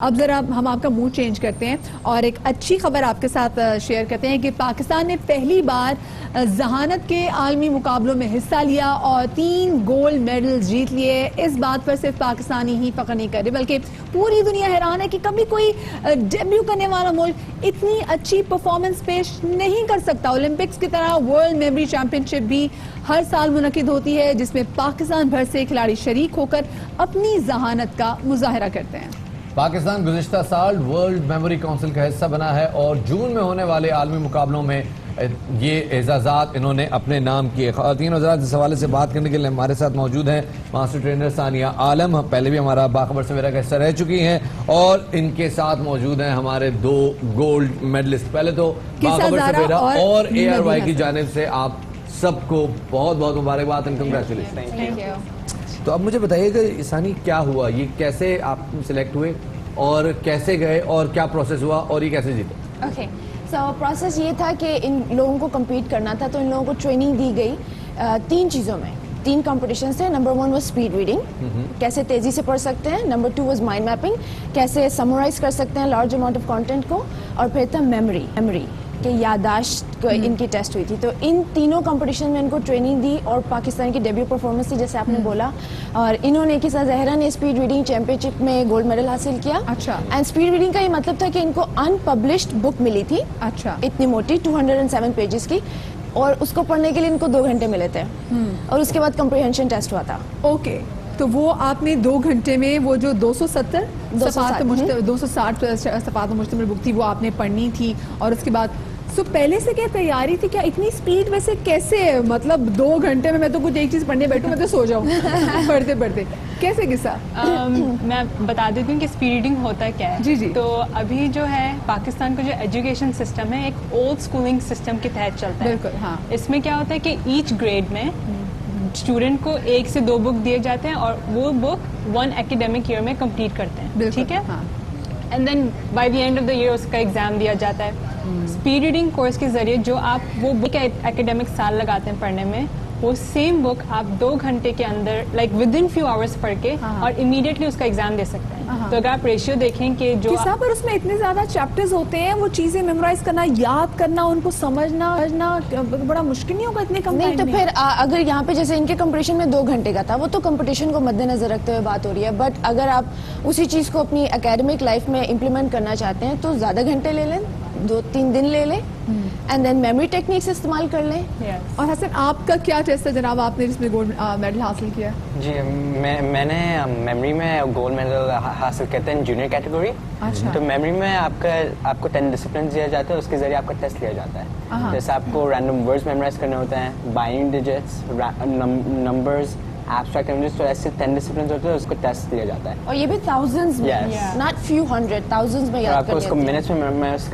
اب ذرا ہم آپ کا موڈ چینج کرتے ہیں اور ایک اچھی خبر آپ کے ساتھ شیئر کرتے ہیں کہ پاکستان نے پہلی بار ذہانت کے عالمی مقابلوں میں حصہ لیا اور 3 گولڈ میڈل جیت لیے. اس بات پر صرف پاکستانی ہی فخر نہیں کر رہے بلکہ پوری دنیا حیران ہے کہ کبھی کوئی ڈیبیو کرنے والا ملک اتنی اچھی پرفارمنس پیش نہیں کر سکتا. اولمپکس کی طرح ورلڈ میموری چیمپئن شپ بھی ہر سال منعقد ہوتی ہے جس میں پاکستان بھر سے کھلاڑی شریک ہو کر اپنی ذہانت کا مظاہرہ کرتے ہیں. پاکستان گزشتہ سال ورلڈ میموری کونسل کا حصہ بنا ہے اور جون میں ہونے والے عالمی مقابلوں میں یہ اعزازات انہوں نے اپنے نام کیے. خواتین حضرات اس حوالے سے بات کرنے کے لیے ہمارے ساتھ موجود ہیں ماسٹر ٹرینر ثانیہ عالم. پہلے بھی ہمارا باخبر سویرا کا حصہ رہ چکی ہیں اور ان کے ساتھ موجود ہیں ہمارے 2 گولڈ میڈلسٹ. پہلے تو باخبر سویرا اور اے آر وائی کی جانب سے آپ سب کو بہت بہت مبارکباد اینڈ کنگریچولیشن. تو اب مجھے بتائیے کہ ثانی کیا ہوا, یہ کیسے آپ سلیکٹ ہوئے اور کیسے گئے اور کیا پروسیس ہوا اور یہ کیسے جیتے؟ اوکے سو پروسیس یہ تھا کہ ان لوگوں کو کمپیٹ کرنا تھا تو ان لوگوں کو ٹریننگ دی گئی 3 چیزوں میں. 3 کمپٹیشنز تھے. نمبر 1 واز اسپیڈ ریڈنگ, کیسے تیزی سے پڑھ سکتے ہیں. نمبر 2 واز مائنڈ میپنگ, کیسے سمرائز کر سکتے ہیں لارج اماؤنٹ آف کانٹینٹ کو. اور پھر تھا میموری کہ یادداشت کو ان کی ٹیسٹ ہوئی تھی. تو ان تینوں کمپٹیشن میں ان کو ٹریننگ دی اور پاکستان کی ڈیبیو پرفارمنس تھی جیسے آپ نے بولا. اور انہوں نے کسا زہرا نے اسپیڈ ریڈنگ چیمپئن شپ میں گولڈ میڈل حاصل کیا. اچھا. اینڈ اسپیڈ ریڈنگ کا یہ مطلب تھا کہ ان کو ان پبلشڈ بک ملی تھی. اچھا. اتنی موٹی 207 پیجز کی اور اس کو پڑھنے کے لیے ان کو 2 گھنٹے ملے تھے اور اس کے بعد کمپریہنشن ٹیسٹ ہوا تھا. اوکے, تو وہ آپ نے 2 گھنٹے میں وہ جو 260 صفحات مشتمل بک تھی وہ آپ نے پڑھنی تھی. اور اس کے بعد پہلے سے کیا تیاری تھی, کیا اتنی سپیڈ ویسے کیسے, مطلب 2 گھنٹے میں تو کچھ ایک چیز پڑھنے بیٹھوں میں تو سو جاؤں پڑھتے پڑھتے, کیسے قصہ؟ میں بتا دیتی ہوں کہ اسپیڈ ریڈنگ ہوتا کیا ہے. جی. تو ابھی جو ہے پاکستان کا جو ایجوکیشن سسٹم ہے ایک اولڈ اسکولنگ سسٹم کے تحت چلتا ہے. بالکل. ہاں. اس میں کیا ہوتا ہے کہ ایچ گریڈ میں اسٹوڈنٹ کو 1 سے 2 بک دیے جاتے ہیں اور وہ بک 1 ایکیڈیمک ایئر میں کمپلیٹ کرتے ہیں. ٹھیک ہے. And then by the end of the year اس کا ایگزام دیا جاتا ہے. اسپیڈ ریڈنگ کورس کے ذریعے جو آپ وہ بک ایکیڈیمک سال لگاتے ہیں پڑھنے میں, وہ سیم بک آپ 2 گھنٹے کے اندر like within few hours پڑھ کے اور امیڈیٹلی اس کا ایگزام دے سکتے ہیں. تو اگر آپ ریشیو دیکھیں کہ جو پر اس میں اتنے زیادہ چیپٹرز ہوتے ہیں, وہ چیزیں میمورائز کرنا, یاد کرنا, ان کو سمجھنا بڑا مشکل نہیں ہوگا اتنے کم ٹائم میں؟ تو پھر اگر یہاں پہ جیسے ان کے کمپٹیشن میں 2 گھنٹے کا تھا, وہ تو کمپٹیشن کو مد نظر رکھتے ہوئے بات ہو رہی ہے. بٹ اگر آپ اسی چیز کو اپنی اکیڈمک لائف میں امپلیمنٹ کرنا چاہتے ہیں تو زیادہ گھنٹے لے لیں, 2-3 دن لے لیں اینڈ دین میموری ٹیکنیکس استعمال کر لیں. اور حسن آپ کا کیا ٹیسٹ ہے جناب, آپ نے جس میں گولڈ میڈل حاصل کیا؟ جی میں نے میموری میں گولڈ میڈل حاصل کرتے ہیں جونیئر کیٹیگری. تو میموری میں آپ کو 10 ڈسپلنس دیا جاتا ہے, اس کے ذریعے آپ کا ٹیسٹ لیا جاتا ہے. جیسے آپ کو رینڈم ورڈز میمورائز کرنے ہوتے ہیں, binary digits, numbers, abstract images, تو ایسے 10 ڈسپلنس ہوتے ہیں, اس کو ٹیسٹ دیا جاتا ہے. اور یہ بھی thousands میں, not few hundred, thousands میں یاد آپ کو اس کو منٹس میں میمورائز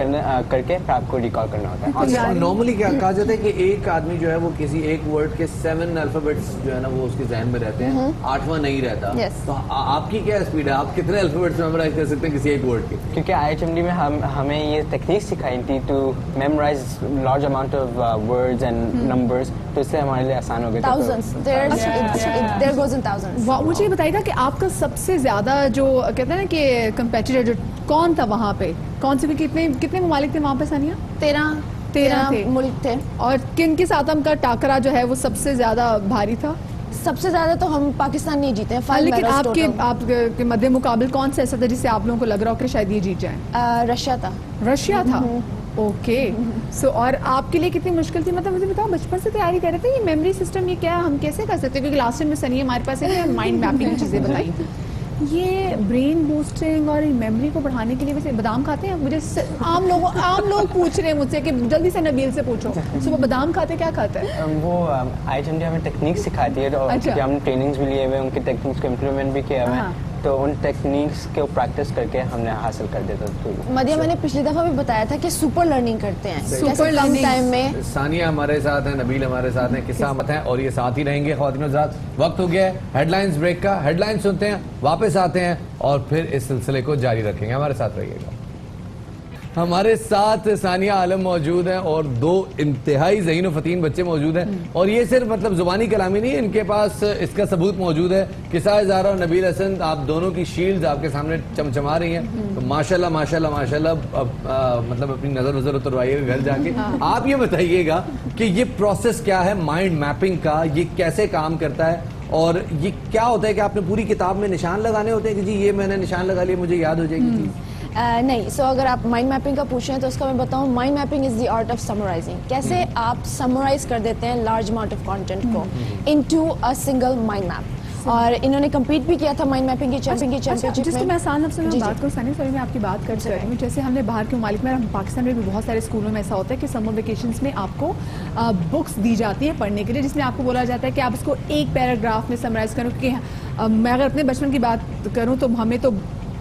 کر کے پھر آپ کو ریکال کرنا ہوتا ہے. نارملی کیا کہا جاتا ہے کہ ایک آدمی جو ہے وہ کسی ایک ورڈ کے 7 الفابیٹس جو ہے نا وہ اس کے ذہن میں رہتے ہیں, 8واں نہیں رہتا. تو آپ کی کیا اسپیڈ ہے, آپ کتنے الفابیٹس میمورائز کر سکتے ہیں کسی ایک ورڈ کے؟ کیونکہ IHMD میں ہمیں یہ ٹیکنیک سکھائی تھی to memorise large amount of words and numbers, تو اس سے ہمارے لیے آسان ہو گیا. مجھے یہ بتائیے گا کہ آپ کا سب سے زیادہ جو کہتے ہیں نا کہ کمپیٹیٹر جو کون تھا وہاں پہ, کون سے کتنے ممالک تھے وہاں پہ ثانیہ؟ 13 ملک تھے. اور کن کے ساتھ ہم کا ٹاکرا جو ہے وہ سب سے زیادہ بھاری تھا؟ سب سے زیادہ تو ہم پاکستان نہیں جیتے ہیں. لیکن آپ کے مد مقابل کون سا ایسا تھا جس سے آپ لوگوں کو لگ رہا ہو کہ شاید یہ جیت جائیں؟ رشیا تھا. اوکے. سو اور آپ کے لیے کتنی مشکل تھی, مطلب مجھے بتاؤ بچپن سے تیاری کر رہے تھے, یہ میموری سسٹم یہ کیا ہم کیسے کر سکتے ہیں؟ کیونکہ لاسٹ ٹائم میں سنی ہمارے پاس مائنڈ میپنگ کی چیزیں بتائی تھی, یہ برین بوسٹنگ اور میموری کو بڑھانے کے لیے ویسے بادام کھاتے ہیں؟ مجھے عام لوگ پوچھ رہے ہیں مجھ سے کہ جلدی سے نبیل سے پوچھو, وہ بادام کھاتے کیا کھاتے ہیں؟ وہ IHMD ہمیں ٹیکنیک سکھاتی ہے اور ہم نے ٹریننگز بھی لیے ہوئے, ان کے ٹیکنیکس کو امپلیمنٹ بھی کیا ہوا ہے, تو ان ٹیکنیکس کو پریکٹس کر کے ہم نے حاصل کر دیتا. مدیہ میں نے پچھلی دفعہ بھی بتایا تھا کہ سپر لرننگ کرتے ہیں, سپر لرننگ ٹائم میں. ثانیہ ہمارے ساتھ ہیں, نبیل ہمارے ساتھ ہیں, قصہ مت ہیں اور یہ ساتھ ہی رہیں گے. خواتین حضرات وقت ہو گیا ہے ہیڈ لائنز بریک کا, ہیڈ لائن سنتے ہیں, واپس آتے ہیں اور پھر اس سلسلے کو جاری رکھیں گے. ہمارے ساتھ رہیے گا. ہمارے ساتھ ثانیہ عالم موجود ہیں اور دو انتہائی ذہین و فتین بچے موجود ہیں, اور یہ صرف مطلب زبانی کلامی نہیں ہے, ان کے پاس اس کا ثبوت موجود ہے. کساء زہرا اور نبیل حسن, آپ دونوں کی شیلڈز آپ کے سامنے چمچما رہی ہیں, تو ماشاءاللہ ماشاءاللہ ماشاءاللہ مطلب اپنی نظر اتروائیے گا گھر جا کے. آپ یہ بتائیے گا کہ یہ پروسیس کیا ہے مائنڈ میپنگ کا, یہ کیسے کام کرتا ہے, اور یہ کیا ہوتا ہے کہ آپ نے پوری کتاب میں نشان لگانے ہوتے ہیں کہ جی یہ میں نے نشان لگا لیا مجھے یاد ہو جائے گی چیز؟ نہیں. سو اگر آپ مائنڈ میپنگ کا پوچھ رہے ہیں تو اس کا میں بتاؤں, mind mapping is the art of summarising. کیسے آپ سمرائز کر دیتے ہیں لارج اماؤنٹ آف کانٹینٹ کو into a single mind map. اور انہوں نے کمپیٹ بھی کیا تھا مائنڈ میپنگ کی چیمپئن شپ جس کو میں آسان لفظ میں بات کروں سنی, سوری میں آپ کی بات کر رہی ہوں, جیسے ہم نے باہر کے ممالک میں, پاکستان میں بھی بہت سارے اسکولوں میں ایسا ہوتا ہے کہ سمر ویکیشنز میں آپ کو بکس دی جاتی ہیں پڑھنے کے لیے, جس میں آپ کو بولا جاتا ہے کہ آپ اس کو ایک پیراگراف میں سمرائز کرو. کہ میں اگر اپنے بچپن کی بات کروں تو ہمیں تو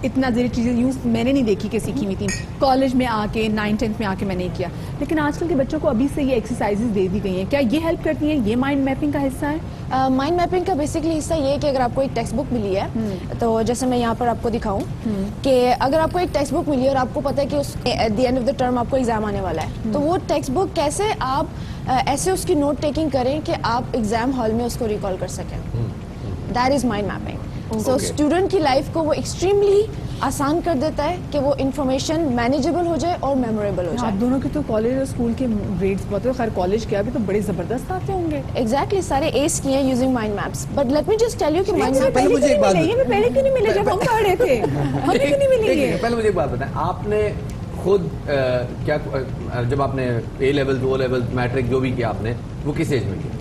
اتنا ذریعہ چیزیں یوں میں نے نہیں دیکھی کہ سیکھی ہوئی تھیں, کالج میں آ کے 9th-10th میں آ کے میں نے کیا, لیکن آج کل کے بچوں کو ابھی سے یہ ایکسرسائزز دے دی گئی ہیں. کیا یہ ہیلپ کرتی ہیں, یہ مائنڈ میپنگ کا حصہ ہے؟ مائنڈ میپنگ کا بیسکلی حصہ یہ ہے کہ اگر آپ کو ایک ٹیکسٹ بک ملی ہے, تو جیسے میں یہاں پر آپ کو دکھاؤں کہ اگر آپ کو ایک ٹیکسٹ بک ملی ہے اور آپ کو پتا ہے کہ at the end of the term آپ کو ایگزام آنے والا ہے, تو وہ ٹیکسٹ بک کیسے آپ ایسے اس کی نوٹ ٹیکنگ کریں کہ آپ ایگزام ہال میں اس کو ریکال کر سکیں. That is mind mapping. So student کی لائف کو وہ ایکسٹریملی آسان کر دیتا ہے کہ وہ انفارمیشن مینیجیبل ہو جائے اور میموریبل ہو جائے. آپ دونوں کے تو کالج اور اسکول کے گریڈز بہت, خیر کالج کے ابھی تو بڑے زبردست آتے ہوں گے. ایگزیکٹلی, سارے ایس کیے ہیں using mind maps. But let me just tell you کہ مائنڈ میپ پہلے کیوں نہیں ملے جب ہم پڑھ رہے تھے, ہمیں کیوں نہیں ملیں گے؟ پہلے مجھے ایک بات بتائیں, آپ نے خود کیا جب آپ نے اے لیول او لیول میٹرک جو بھی کیا آپ نے, وہ کس ایج میں کیا؟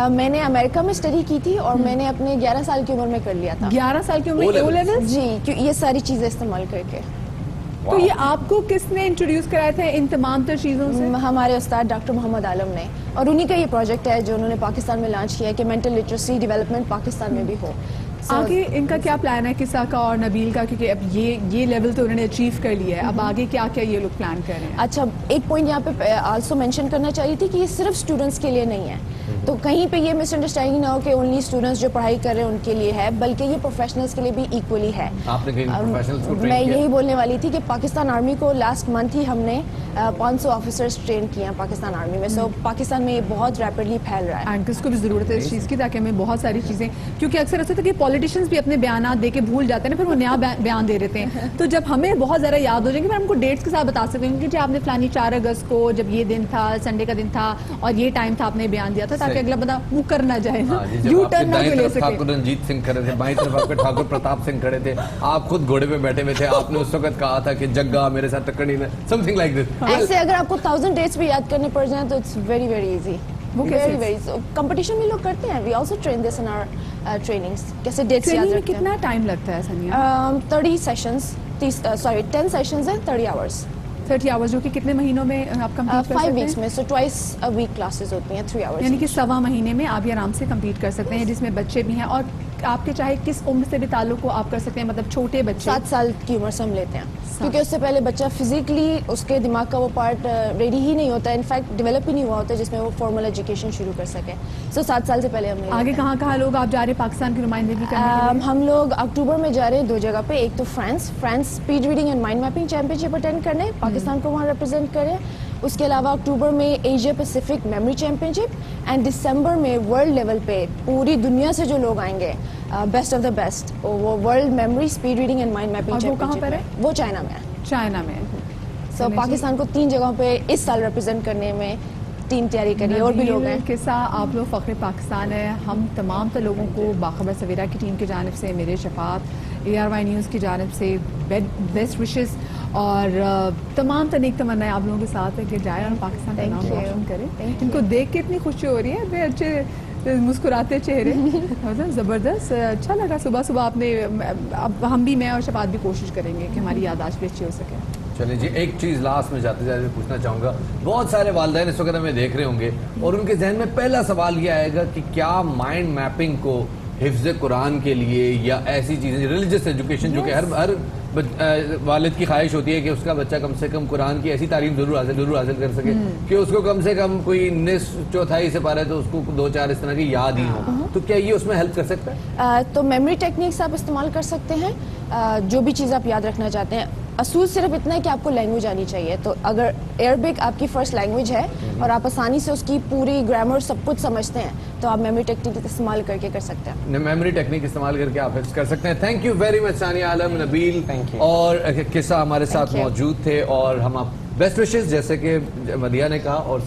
میں نے امریکہ میں اسٹڈی کی تھی اور میں نے اپنے 11 سال کی عمر میں کر لیا تھا. 11 سال کی عمر میں او لیول؟ جی, یہ ساری چیزیں استعمال کر کے. تو یہ آپ کو کس نے انٹروڈیوس کرایا تھا ان تمام تر چیزوں سے؟ ہمارے استاد ڈاکٹر محمد عالم نے, اور انہی کا یہ پروجیکٹ ہے جو انہوں نے پاکستان میں لانچ کیا ہے کہ مینٹل لٹریسی ڈیولپمنٹ پاکستان میں بھی ہو. آگے ان کا کیا پلان ہے کسا کا اور نبیل کا, کیونکہ اب یہ لیول تو انہوں نے اچیو کر لیا ہے, اب آگے کیا کیا یہ لوگ پلان کر رہے ہیں؟ اچھا, ایک پوائنٹ یہاں پہ آلسو مینشن کرنا چاہیے تھی کہ یہ صرف اسٹوڈنٹس کے لیے نہیں ہے, تو کہیں پہ یہ مس انڈرسٹینڈنگ نہ ہو کہ اونلی اسٹوڈنٹس جو پڑھائی کر رہے ہیں ان کے لیے ہے, بلکہ یہ پروفیشنلس کے لیے بھی ایکولی ہے. میں یہی بولنے والی تھی کہ پاکستان آرمی کو لاسٹ منتھ ہی ہم نے 500 آفیسرز ٹرین کیے ہیں پاکستان آرمی میں. سو پاکستان میں یہ بہت ریپڈلی پھیل رہا ہے, اینڈ کس کو بھی ضرورت ہے اس چیز کی, تاکہ ہمیں بہت ساری چیزیں, کیونکہ اکثر ایسا ہوتا ہے کہ پولیٹیشینز بھی اپنے بیانات دے کے بھول جاتے ہیں, پھر وہ نیا بیان دے دیتے ہیں, تو جب ہمیں بہت زیادہ یاد ہو جائیں گے پھر ہم کو ڈیٹس کے ساتھ بتا سکتے ہیں کہ جی آپ نے فلانی 4 اگست کو جب یہ دن تھا, سنڈے کا دن تھا, اور یہ ٹائم تھا, آپ نے بیان دیا تھا, تاکہ اگلا بندہ وہ کر نہ جائے نا, یو ٹرن نہ لے سکے. ٹھاکر رنجیت سنگھ کھڑے تھے, بائیں طرف آپ کے ٹھاکر پرتاپ سنگھ کھڑے تھے, آپ خود گھوڑے پہ بیٹھے ہوئے تھے, آپ نے اس وقت کہا تھا کہ جگہ میرے ساتھ ٹکر نہیں, سم تھنگ لائک دس. ایسے اگر آپ کو 1000 ڈیٹس بھی یاد کرنے پڑ جائیں تو it's very very easy. Competition بھی لوگ کرتے ہیں, we also train this in our trainings. کیسے ڈیٹس یاد رکھتے ہیں؟ کتنا ٹائم لگتا ہے ثانیہ؟ 30 سیشنز, 10 سیشنز ہیں, 30 آورس. 30 آورس جو کہ کتنے مہینوں میں آپ کمپلیٹ کر سکتے ہیں؟ 5 ویکس میں. سو ٹوائس ا ویک کلاسز ہوتی ہیں 3 آورس, یعنی کہ 1.25 مہینے میں آپ یہ آرام سے کمپلیٹ کر سکتے ہیں, جس میں بچے بھی ہیں, اور آپ کے چاہے کس عمر سے بھی تعلق کو آپ کر سکتے ہیں, مطلب چھوٹے بچے 7 سال کی عمر سے ہم لیتے ہیں, کیونکہ اس سے پہلے بچہ فزیکلی اس کے دماغ کا وہ پارٹ ریڈی ہی نہیں ہوتا ہے, انفیکٹ ڈیولپ ہی نہیں ہوا ہوتا ہے جس میں وہ فارمل ایجوکیشن شروع کر سکے. سو 7 سال سے پہلے ہم آگے کہاں کہاں لوگ آپ جا رہے ہیں پاکستان کی نمائندگی کرنے کے لیے؟ ہم لوگ اکتوبر میں جا رہے ہیں 2 جگہ پہ, ایک تو France speed reading and mind mapping champion ship attend کرنے, پاکستان کو وہاں ریپرزینٹ کریں. اس کے علاوہ اکتوبر میں Asia Pacific memory championship, and دسمبر میں ورلڈ لیول پہ پوری دنیا سے جو لوگ آئیں گے بیسٹ آف دا بیسٹ, وہ world memory speed reading and mind mapping championship ہے. وہ چائنا میں ہے. چائنا میں. سو پاکستان کو 3 جگہوں پہ اس سال ریپرزینٹ کرنے میں ٹیم تیاری کری, اور بھی لوگ ہیں. قصہ آپ لوگ فخر پاکستان ہے. ہم تمام تر لوگوں کو باخبر سویرا کی ٹیم کی جانب سے, میرے شفاعت, ARY نیوز کی جانب سے بیسٹ وشز, اور تمام نیک تمنائیں آپ لوگوں کے ساتھ ہے کہ جائے اور پاکستان کا نام روشن کرے. ان کو دیکھ کے اتنی خوشی ہو رہی ہے, اتنے اچھے مسکراتے چہرے, زبردست. اچھا لگا صبح صبح آپ نے. اب ہم بھی, میں اور شفاعت بھی کوشش کریں گے کہ ہماری یادداشت بھی اچھی ہو سکے. چلیں جی, ایک چیز لاسٹ میں جاتے جاتے پوچھنا چاہوں گا, بہت سارے والدین اس وقت ہمیں دیکھ رہے ہوں گے اور ان کے ذہن میں پہلا سوال یہ آئے گا کہ کیا مائنڈ میپنگ کو حفظ قرآن کے لیے یا ایسی چیزیں, ریلیجس ایجوکیشن, جو کہ ہر والد کی خواہش ہوتی ہے کہ اس کا بچہ کم سے کم قرآن کی ایسی تعلیم ضرور حاصل کر سکے کہ اس کو کم سے کم کوئی نصف چوتھائی سے پارے تو اس کو 2-4 اس طرح کی یاد ہی ہو, تو کیا یہ اس میں ہیلپ کر سکتا ہے؟ تو میموری ٹیکنیکس آپ استعمال کر سکتے ہیں, جو بھی چیز آپ یاد رکھنا چاہتے ہیں. اصول صرف اتنا ہے کہ آپ کو لینگویج آنی چاہیے. تو اگر عربک آپ کی فرسٹ لینگویج ہے اور آپ آسانی سے اس کی پوری گرامر سب کچھ سمجھتے ہیں تو آپ میموری ٹیکنیک استعمال کر کے کر سکتے ہیں. میموری ٹیکنیک استعمال کر کے آپ حفظ کر سکتے ہیں. تھینک یو ویری مچ ثانیہ عالم, نبیل اور قصہ ہمارے ساتھ موجود تھے, اور ہم آپ بیسٹ وشز جیسے کہ مدیہ نے کہا, اور